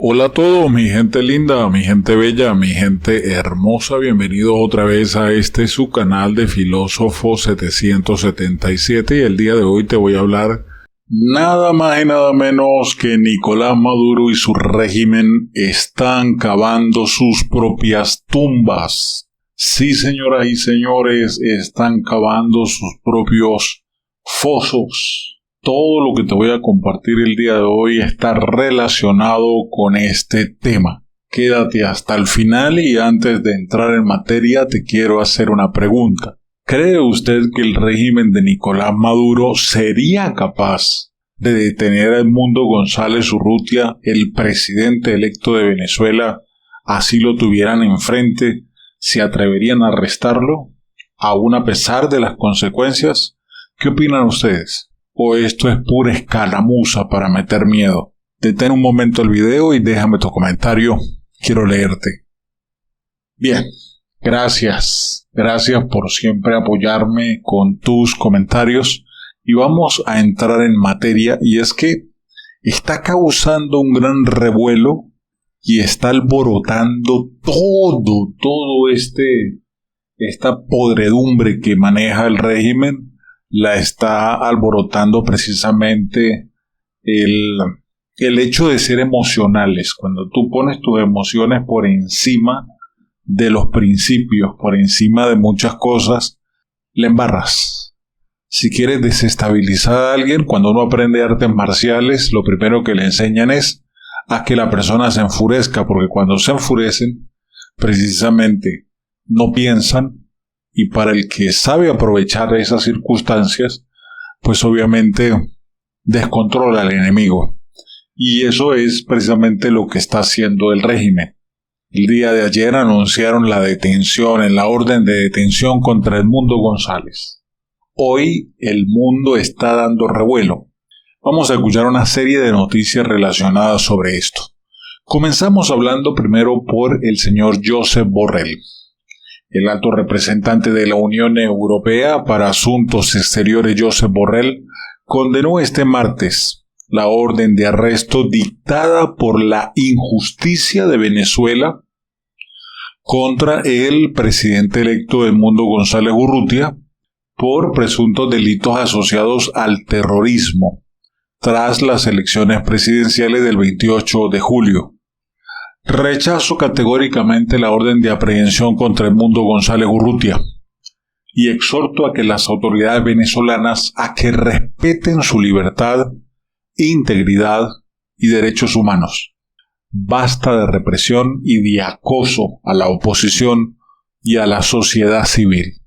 Hola a todos, mi gente linda, mi gente bella, mi gente hermosa, bienvenidos otra vez a su canal de Filósofo 777 y el día de hoy te voy a hablar nada más y nada menos que Nicolás Maduro y su régimen están cavando sus propias tumbas. Sí, señoras y señores, están cavando sus propios fosos. Todo lo que te voy a compartir el día de hoy está relacionado con este tema. Quédate hasta el final y antes de entrar en materia te quiero hacer una pregunta. ¿Cree usted que el régimen de Nicolás Maduro sería capaz de detener a Edmundo González Urrutia, el presidente electo de Venezuela, así lo tuvieran enfrente? ¿Se atreverían a arrestarlo? ¿Aún a pesar de las consecuencias? ¿Qué opinan ustedes? ¿O esto es pura escaramuza para meter miedo? Detén un momento el video y déjame tu comentario. Quiero leerte. Bien, gracias. Gracias por siempre apoyarme con tus comentarios. Y vamos a entrar en materia, y es que está causando un gran revuelo y está alborotando todo esta podredumbre que maneja el régimen. La está alborotando precisamente el hecho de ser emocionales. Cuando tú pones tus emociones por encima de los principios, por encima de muchas cosas, le embarras. Si quieres desestabilizar a alguien, cuando uno aprende artes marciales, lo primero que le enseñan es a que la persona se enfurezca, porque cuando se enfurecen, precisamente no piensan. Y para el que sabe aprovechar esas circunstancias, pues obviamente descontrola al enemigo. Y eso es precisamente lo que está haciendo el régimen. El día de ayer anunciaron la orden de detención contra Edmundo González. Hoy el mundo está dando revuelo. Vamos a escuchar una serie de noticias relacionadas sobre esto. Comenzamos hablando primero por el señor Josep Borrell. El alto representante de la Unión Europea para Asuntos Exteriores, Josep Borrell, condenó este martes la orden de arresto dictada por la injusticia de Venezuela contra el presidente electo Edmundo González Urrutia por presuntos delitos asociados al terrorismo tras las elecciones presidenciales del 28 de julio. Rechazo categóricamente la orden de aprehensión contra Edmundo González Urrutia y exhorto a que las autoridades venezolanas a que respeten su libertad, integridad y derechos humanos. Basta de represión y de acoso a la oposición y a la sociedad civil.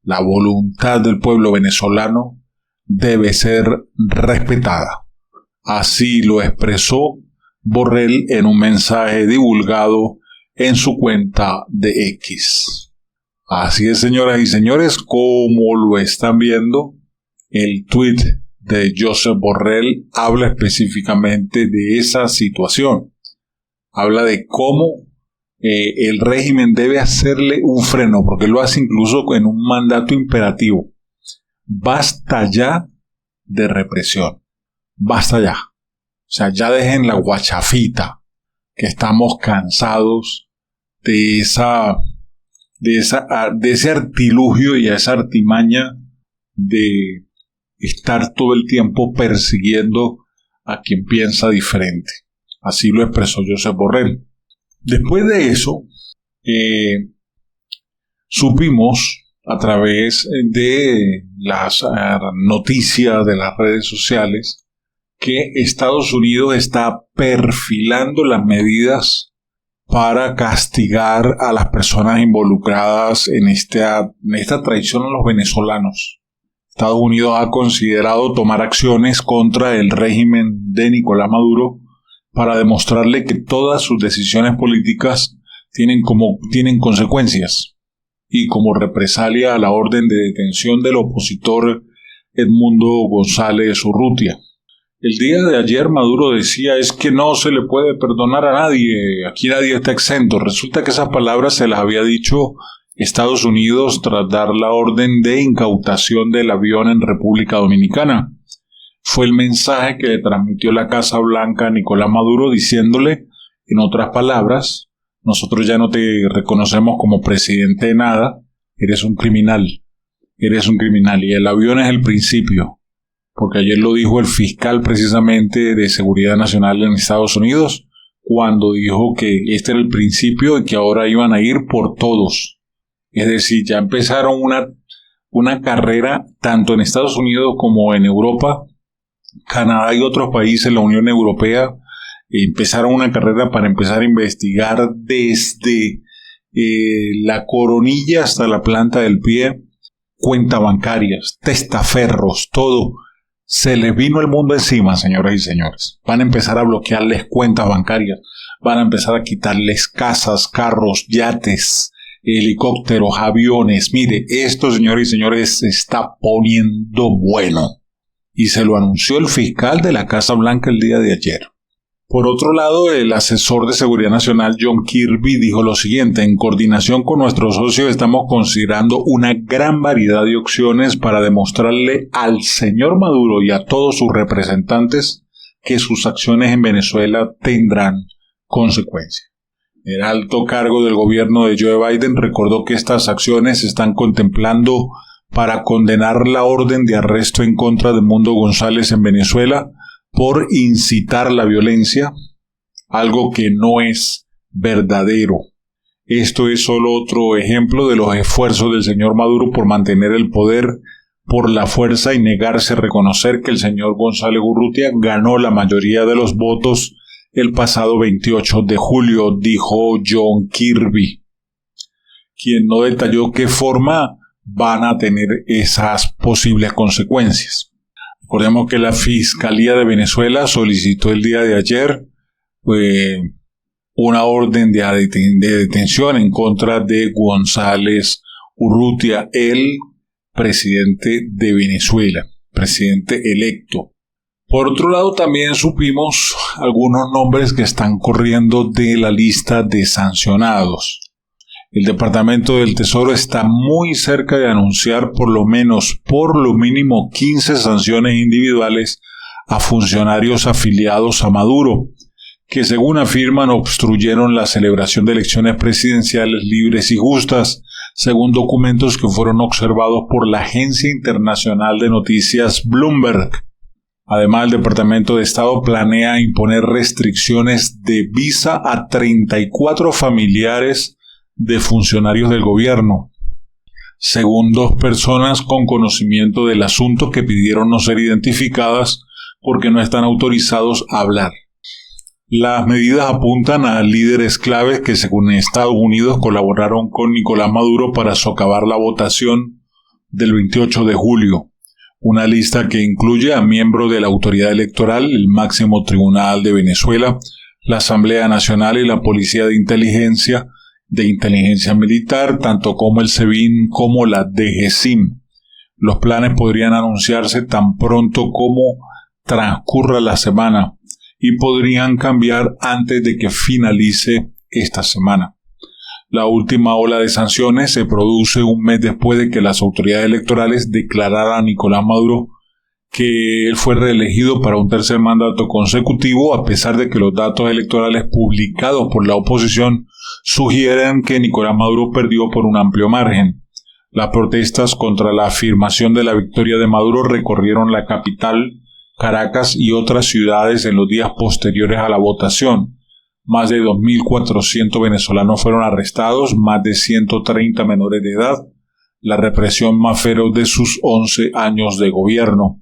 La voluntad del pueblo venezolano debe ser respetada. Así lo expresó Borrell en un mensaje divulgado en su cuenta de X. Así es, señoras y señores, como lo están viendo, el tweet de Josep Borrell habla específicamente de esa situación. Habla de cómo el régimen debe hacerle un freno, porque lo hace incluso en un mandato imperativo. Basta ya de represión. Basta ya. O sea, ya dejen la guachafita, que estamos cansados de ese artilugio y esa artimaña de estar todo el tiempo persiguiendo a quien piensa diferente. Así lo expresó Josep Borrell. Después de eso, supimos a través de las noticias de las redes sociales que Estados Unidos está perfilando las medidas para castigar a las personas involucradas en esta traición a los venezolanos. Estados Unidos ha considerado tomar acciones contra el régimen de Nicolás Maduro para demostrarle que todas sus decisiones políticas tienen consecuencias, y como represalia a la orden de detención del opositor Edmundo González Urrutia. El día de ayer Maduro decía es que no se le puede perdonar a nadie, aquí nadie está exento. Resulta que esas palabras se las había dicho Estados Unidos tras dar la orden de incautación del avión en República Dominicana. Fue el mensaje que le transmitió la Casa Blanca a Nicolás Maduro diciéndole En otras palabras, nosotros ya no te reconocemos como presidente de nada, eres un criminal, y el avión es el principio, porque ayer lo dijo el fiscal precisamente de Seguridad Nacional en Estados Unidos, cuando dijo que este era el principio y que ahora iban a ir por todos. Es decir, ya empezaron una carrera tanto en Estados Unidos como en Europa, Canadá y otros países, la Unión Europea, empezaron una carrera para empezar a investigar desde la coronilla hasta la planta del pie, cuentas bancarias, testaferros, todo. Se les vino el mundo encima, señoras y señores. Van a empezar a bloquearles cuentas bancarias, van a empezar a quitarles casas, carros, yates, helicópteros, aviones. Mire, esto, señores y señores, se está poniendo bueno. Y se lo anunció el fiscal de la Casa Blanca el día de ayer. Por otro lado, el asesor de Seguridad Nacional, John Kirby, dijo lo siguiente: en coordinación con nuestros socios estamos considerando una gran variedad de opciones para demostrarle al señor Maduro y a todos sus representantes que sus acciones en Venezuela tendrán consecuencias. El alto cargo del gobierno de Joe Biden recordó que estas acciones se están contemplando para condenar la orden de arresto en contra de Edmundo González en Venezuela por incitar la violencia, algo que no es verdadero. Esto es solo otro ejemplo de los esfuerzos del señor Maduro por mantener el poder por la fuerza y negarse a reconocer que el señor González Urrutia ganó la mayoría de los votos el pasado 28 de julio, dijo John Kirby, quien no detalló qué forma van a tener esas posibles consecuencias. Recordemos que la Fiscalía de Venezuela solicitó el día de ayer una orden de detención en contra de González Urrutia, el presidente de Venezuela, presidente electo. Por otro lado, también supimos algunos nombres que están corriendo de la lista de sancionados. El Departamento del Tesoro está muy cerca de anunciar por lo mínimo 15 sanciones individuales a funcionarios afiliados a Maduro, que según afirman obstruyeron la celebración de elecciones presidenciales libres y justas, según documentos que fueron observados por la agencia internacional de noticias Bloomberg. Además, el Departamento de Estado planea imponer restricciones de visa a 34 familiares de funcionarios del gobierno, según dos personas con conocimiento del asunto que pidieron no ser identificadas porque no están autorizados a hablar. Las medidas apuntan a líderes claves que, según Estados Unidos, colaboraron con Nicolás Maduro para socavar la votación del 28 de julio. Una lista que incluye a miembros de la autoridad electoral, el máximo tribunal de Venezuela, la Asamblea Nacional y la Policía de Inteligencia Militar, tanto como el SEBIN como la DGCIM. Los planes podrían anunciarse tan pronto como transcurra la semana y podrían cambiar antes de que finalice esta semana. La última ola de sanciones se produce un mes después de que las autoridades electorales declararan a Nicolás Maduro que él fue reelegido para un tercer mandato consecutivo, a pesar de que los datos electorales publicados por la oposición sugieren que Nicolás Maduro perdió por un amplio margen. Las protestas contra la afirmación de la victoria de Maduro recorrieron la capital, Caracas y otras ciudades en los días posteriores a la votación. Más de 2.400 venezolanos fueron arrestados, más de 130 menores de edad, la represión más feroz de sus 11 años de gobierno.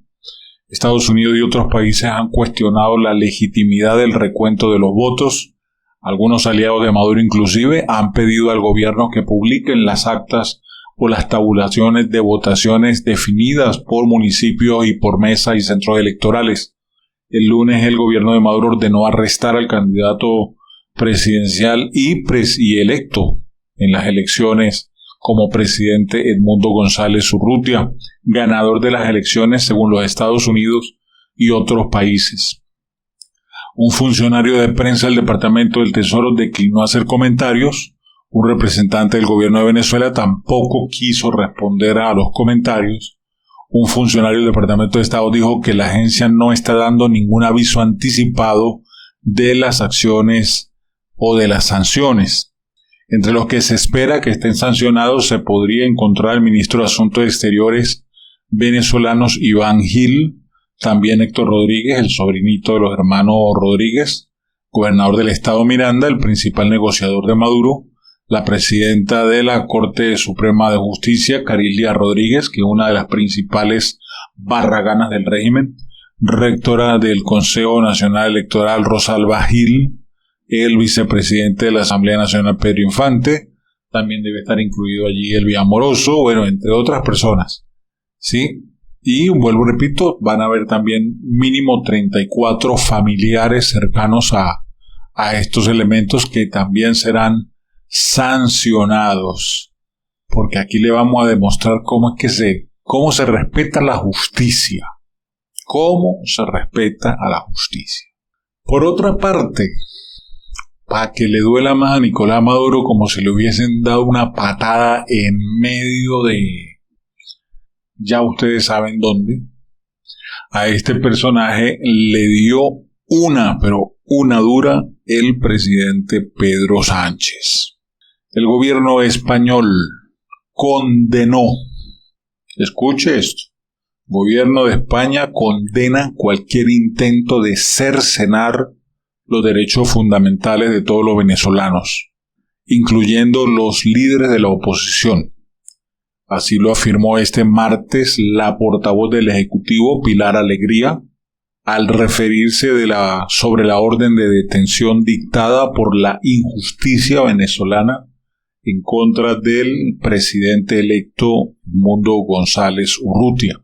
Estados Unidos y otros países han cuestionado la legitimidad del recuento de los votos. Algunos aliados de Maduro inclusive han pedido al gobierno que publiquen las actas o las tabulaciones de votaciones definidas por municipios y por mesas y centros electorales. El lunes el gobierno de Maduro ordenó arrestar al candidato presidencial y electo en las elecciones como presidente Edmundo González Urrutia, ganador de las elecciones según los Estados Unidos y otros países. Un funcionario de prensa del Departamento del Tesoro declinó hacer comentarios. Un representante del gobierno de Venezuela tampoco quiso responder a los comentarios. Un funcionario del Departamento de Estado dijo que la agencia no está dando ningún aviso anticipado de las acciones o de las sanciones. Entre los que se espera que estén sancionados se podría encontrar el ministro de Asuntos Exteriores venezolanos Iván Gil, también Héctor Rodríguez, el sobrinito de los hermanos Rodríguez, gobernador del estado Miranda, el principal negociador de Maduro, la presidenta de la Corte Suprema de Justicia, Carilia Rodríguez, que es una de las principales barraganas del régimen, rectora del Consejo Nacional Electoral Rosalba Gil, el vicepresidente de la Asamblea Nacional Pedro Infante, también debe estar incluido allí Elvia Amoroso, bueno, entre otras personas, ¿sí? Y vuelvo, repito, van a haber también mínimo 34 familiares cercanos a estos elementos que también serán sancionados, porque aquí le vamos a demostrar cómo se respeta la justicia, cómo se respeta a la justicia. Por otra parte, para que le duela más a Nicolás Maduro, como si le hubiesen dado una patada en medio de, ya ustedes saben dónde, a este personaje le dio una dura el presidente Pedro Sánchez. El gobierno español condenó, escuche esto, el gobierno de España condena cualquier intento de cercenar los derechos fundamentales de todos los venezolanos, incluyendo los líderes de la oposición. Así lo afirmó este martes la portavoz del Ejecutivo, Pilar Alegría, al referirse sobre la orden de detención dictada por la injusticia venezolana en contra del presidente electo Edmundo González Urrutia.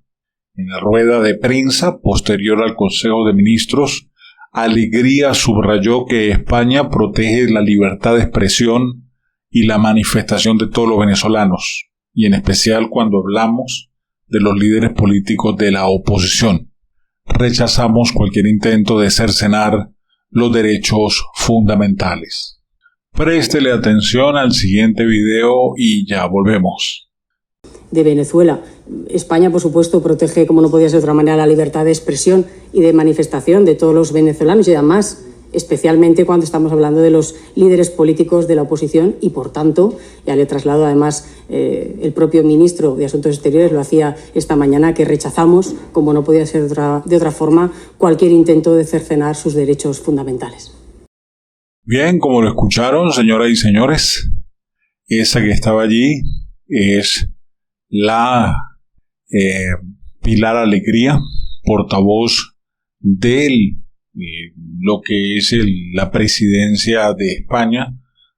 En la rueda de prensa posterior al Consejo de Ministros, Alegría subrayó que España protege la libertad de expresión y la manifestación de todos los venezolanos, y en especial cuando hablamos de los líderes políticos de la oposición. Rechazamos cualquier intento de cercenar los derechos fundamentales. Préstele atención al siguiente video y ya volvemos. De Venezuela. España, por supuesto, protege, como no podía ser de otra manera, la libertad de expresión y de manifestación de todos los venezolanos y además, especialmente cuando estamos hablando de los líderes políticos de la oposición y, por tanto, ya le traslado además el propio ministro de Asuntos Exteriores lo hacía esta mañana, que rechazamos, como no podía ser de otra forma, cualquier intento de cercenar sus derechos fundamentales. Bien, como lo escucharon, señoras y señores, esa que estaba allí es la Pilar Alegría, portavoz de lo que es la presidencia de España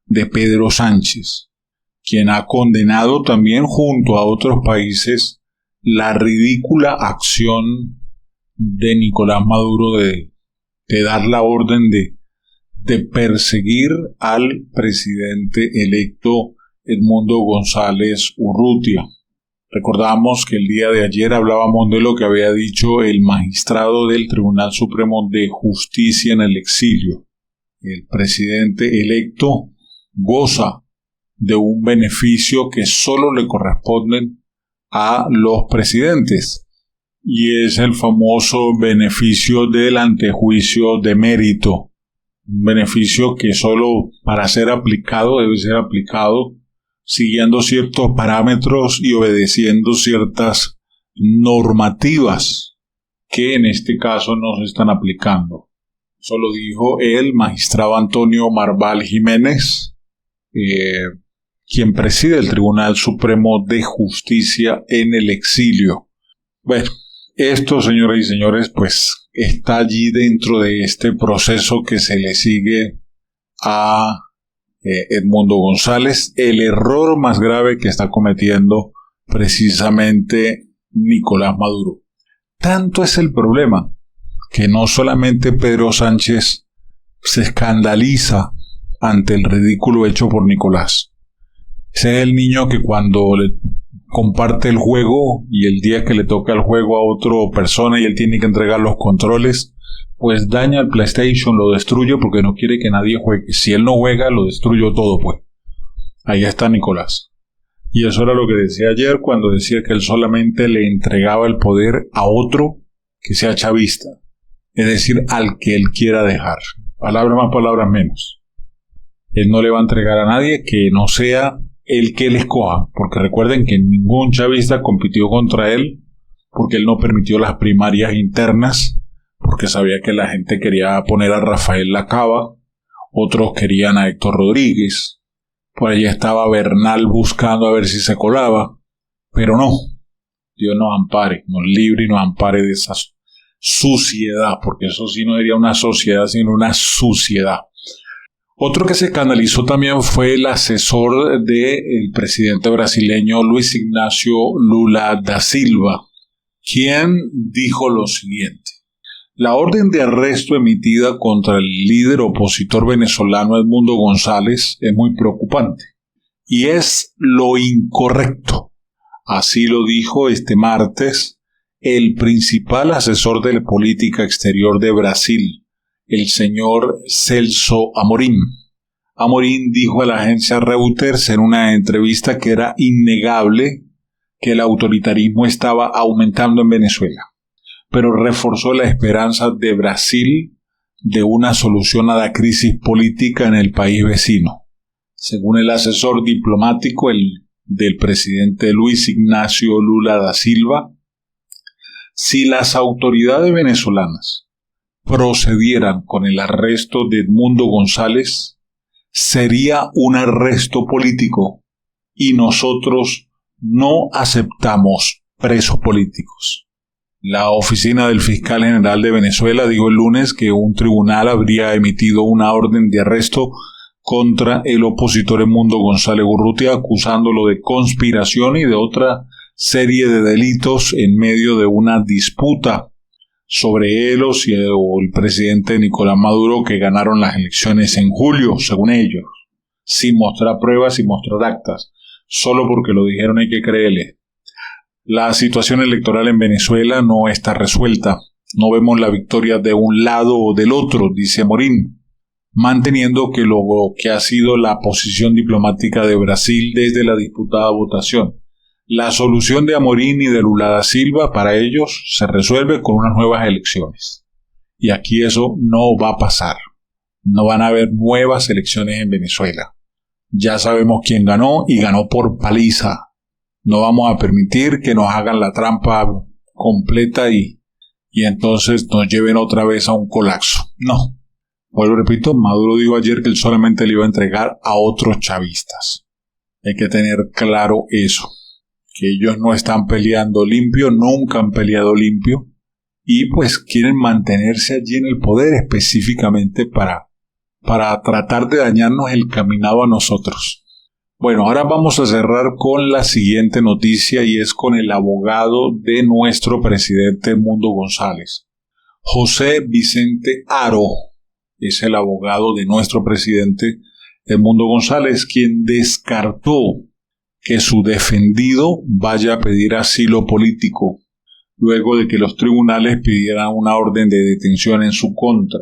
de Pedro Sánchez, quien ha condenado también junto a otros países la ridícula acción de Nicolás Maduro de dar la orden de perseguir al presidente electo Edmundo González Urrutia. Recordamos que el día de ayer hablábamos de lo que había dicho el magistrado del Tribunal Supremo de Justicia en el exilio. El presidente electo goza de un beneficio que solo le corresponden a los presidentes, y es el famoso beneficio del antejuicio de mérito. Un beneficio que solo para ser aplicado debe ser aplicado siguiendo ciertos parámetros y obedeciendo ciertas normativas que en este caso no se están aplicando. Eso lo dijo el magistrado Antonio Marval Jiménez, quien preside el Tribunal Supremo de Justicia en el exilio. Bueno, esto, señoras y señores, pues está allí dentro de este proceso que se le sigue a Edmundo González, el error más grave que está cometiendo precisamente Nicolás Maduro. Tanto es el problema que no solamente Pedro Sánchez se escandaliza ante el ridículo hecho por Nicolás. Ese es el niño que cuando le comparte el juego y el día que le toca el juego a otra persona y él tiene que entregar los controles, pues daña el PlayStation, lo destruye porque no quiere que nadie juegue. Si él no juega, lo destruyo todo, pues. Ahí está Nicolás. Y eso era lo que decía ayer cuando decía que él solamente le entregaba el poder a otro que sea chavista. Es decir, al que él quiera dejar. Palabras más, palabras menos. Él no le va a entregar a nadie que no sea el que él escoja, porque recuerden que ningún chavista compitió contra él, porque él no permitió las primarias internas, porque sabía que la gente quería poner a Rafael Lacaba, otros querían a Héctor Rodríguez, por allí estaba Bernal buscando a ver si se colaba, pero no, Dios nos ampare, nos libre y nos ampare de esa suciedad, porque eso sí no sería una sociedad, sino una suciedad. Otro que se escandalizó también fue el asesor del presidente brasileño Luis Ignacio Lula da Silva, quien dijo lo siguiente: la orden de arresto emitida contra el líder opositor venezolano Edmundo González es muy preocupante y es lo incorrecto. Así lo dijo este martes el principal asesor de política exterior de Brasil, el señor Celso Amorim. Amorim dijo a la agencia Reuters en una entrevista que era innegable que el autoritarismo estaba aumentando en Venezuela, pero reforzó la esperanza de Brasil de una solución a la crisis política en el país vecino. Según el asesor diplomático del presidente Luis Ignacio Lula da Silva, si las autoridades venezolanas procedieran con el arresto de Edmundo González, sería un arresto político y nosotros no aceptamos presos políticos. La oficina del fiscal general de Venezuela dijo el lunes que un tribunal habría emitido una orden de arresto contra el opositor Edmundo González Urrutia, acusándolo de conspiración y de otra serie de delitos en medio de una disputa sobre él o el presidente Nicolás Maduro, que ganaron las elecciones en julio, según ellos, sin mostrar pruebas, sin mostrar actas, solo porque lo dijeron hay que creerle. La situación electoral en Venezuela no está resuelta. No vemos la victoria de un lado o del otro, dice Amorim, manteniendo que lo que ha sido la posición diplomática de Brasil desde la disputada votación. La solución de Amorim y de Lula da Silva para ellos se resuelve con unas nuevas elecciones. Y aquí eso no va a pasar. No van a haber nuevas elecciones en Venezuela. Ya sabemos quién ganó y ganó por paliza. No vamos a permitir que nos hagan la trampa completa y entonces nos lleven otra vez a un colapso. No. Vuelvo, repito, Maduro dijo ayer que él solamente le iba a entregar a otros chavistas. Hay que tener claro eso, que ellos no están peleando limpio, nunca han peleado limpio, y pues quieren mantenerse allí en el poder específicamente para tratar de dañarnos el caminado a nosotros. Bueno, ahora vamos a cerrar con la siguiente noticia y es con el abogado de nuestro presidente Edmundo González. José Vicente Haro es el abogado de nuestro presidente Edmundo González, quien descartó que su defendido vaya a pedir asilo político luego de que los tribunales pidieran una orden de detención en su contra.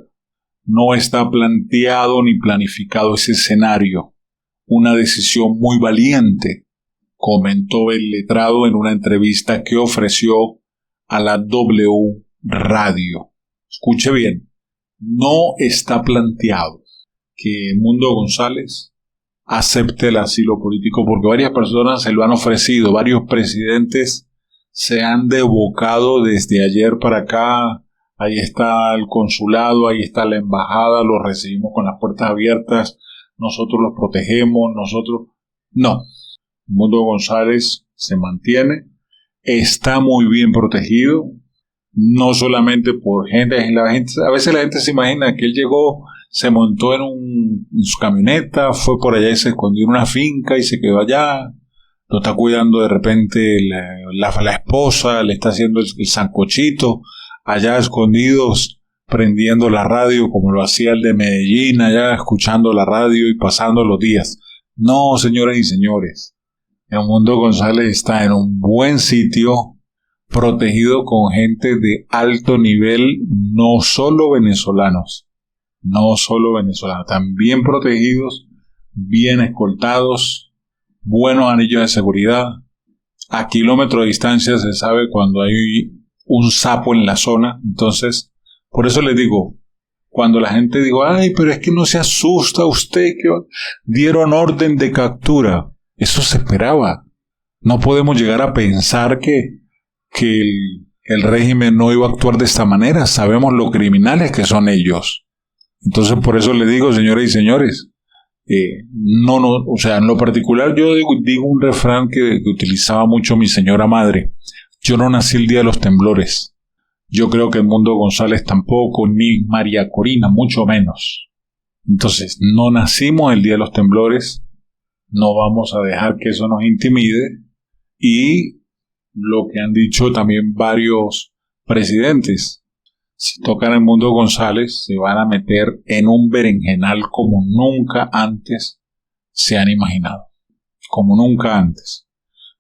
No está planteado ni planificado ese escenario. Una decisión muy valiente, comentó el letrado en una entrevista que ofreció a la W Radio. Escuche bien, no está planteado que Edmundo González acepte el asilo político, porque varias personas se lo han ofrecido, varios presidentes se han devocado desde ayer para acá. Ahí está el consulado, ahí está la embajada, los recibimos con las puertas abiertas, nosotros los protegemos, No, Edmundo González se mantiene, está muy bien protegido, no solamente por gente, a veces la gente se imagina que él llegó, se montó en su camioneta, fue por allá y se escondió en una finca y se quedó allá, lo está cuidando de repente la esposa, le está haciendo el sancochito, allá escondidos, prendiendo la radio como lo hacía el de Medellín, allá escuchando la radio y pasando los días. No, señoras y señores, Edmundo González está en un buen sitio, protegido con gente de alto nivel, no solo venezolanos, también protegidos, bien escoltados, buenos anillos de seguridad. A kilómetros de distancia se sabe cuando hay un sapo en la zona. Entonces, por eso les digo, Cuando la gente dijo, ay, pero es que no se asusta usted, que dieron orden de captura. Eso se esperaba. No podemos llegar a pensar que el régimen no iba a actuar de esta manera. Sabemos lo criminales que son ellos. Entonces, por eso le digo, señoras y señores, o sea, en lo particular yo digo un refrán que utilizaba mucho mi señora madre. Yo no nací el día de los temblores. Yo creo que Edmundo González tampoco, ni María Corina, mucho menos. Entonces, no nacimos el día de los temblores. No vamos a dejar que eso nos intimide. Y lo que han dicho también varios presidentes, si tocan a Edmundo González, se van a meter en un berenjenal como nunca antes se han imaginado. Como nunca antes.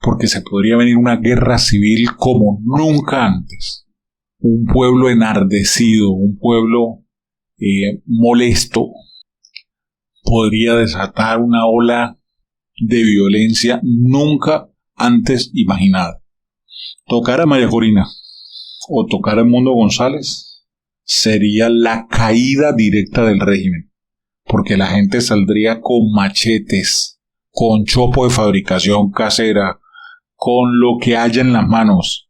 Porque se podría venir una guerra civil como nunca antes. Un pueblo enardecido, un pueblo molesto, podría desatar una ola de violencia nunca antes imaginada. Tocar a María Corina o tocar a Edmundo González sería la caída directa del régimen, porque la gente saldría con machetes, con chopo de fabricación casera, con lo que haya en las manos.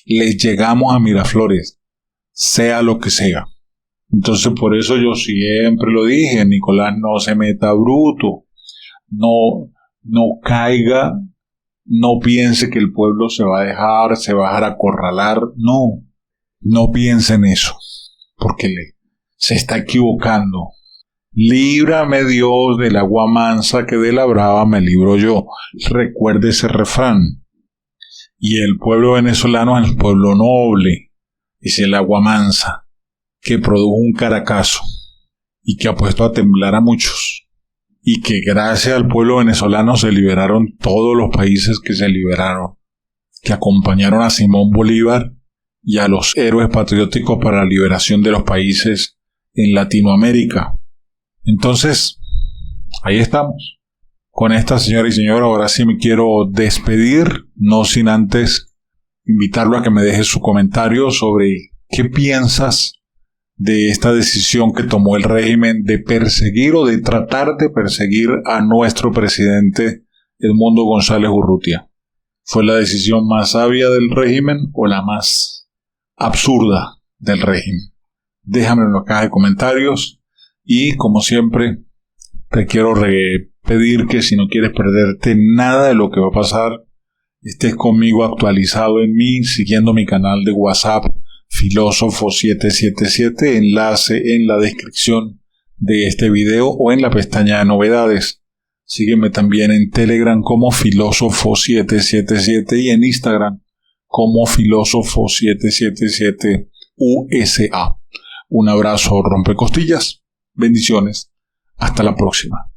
Les llegamos a Miraflores, sea lo que sea. Entonces por eso yo siempre lo dije, Nicolás, no se meta bruto, no caiga, no piense que el pueblo se va a dejar acorralar, no piense en eso, porque se está equivocando. Líbrame Dios del agua mansa, que de la brava me libro yo. Recuerde ese refrán. Y el pueblo venezolano es el pueblo noble, es el agua mansa, que produjo un Caracazo y que ha puesto a temblar a muchos. Y que gracias al pueblo venezolano se liberaron todos los países que se liberaron, que acompañaron a Simón Bolívar y a los héroes patrióticos para la liberación de los países en Latinoamérica. Entonces, ahí estamos. Con esta, señora y señor, ahora sí me quiero despedir, no sin antes invitarlo a que me deje su comentario sobre qué piensas de esta decisión que tomó el régimen de perseguir o de tratar de perseguir a nuestro presidente Edmundo González Urrutia. ¿Fue la decisión más sabia del régimen o la más absurda del régimen? Déjamelo en la caja de comentarios y, como siempre, te quiero pedir que si no quieres perderte nada de lo que va a pasar, estés conmigo actualizado en mí, siguiendo mi canal de WhatsApp Filósofo 777, enlace en la descripción de este video o en la pestaña de novedades. Sígueme también en Telegram como Filósofo 777 y en Instagram como Filósofo 777 USA. Un abrazo rompecostillas, bendiciones, hasta la próxima.